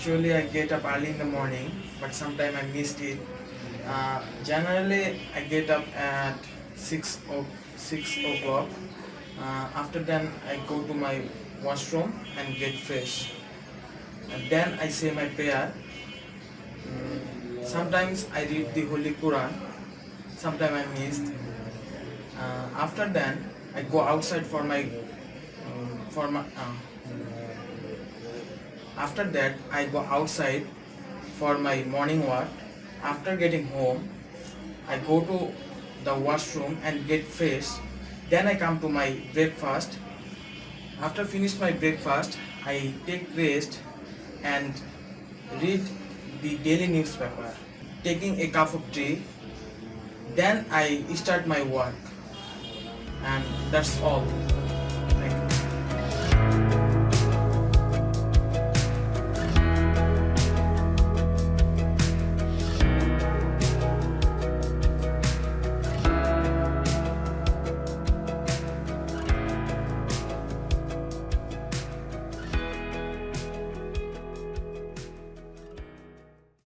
Usually I get up early in the morning, but sometimes I missed it. Generally I get up at 6 o'clock. After then I go to my washroom and get fresh. And then I say my prayer. Sometimes I read the Holy Quran. Sometimes I missed. After then I go outside for my after that I go outside for my morning walk. After getting home I go to the washroom and get fresh. Then I come to my breakfast. After finish my breakfast I take rest and read the daily newspaper, taking a cup of tea. Then I start my work, and that's all. Thank you.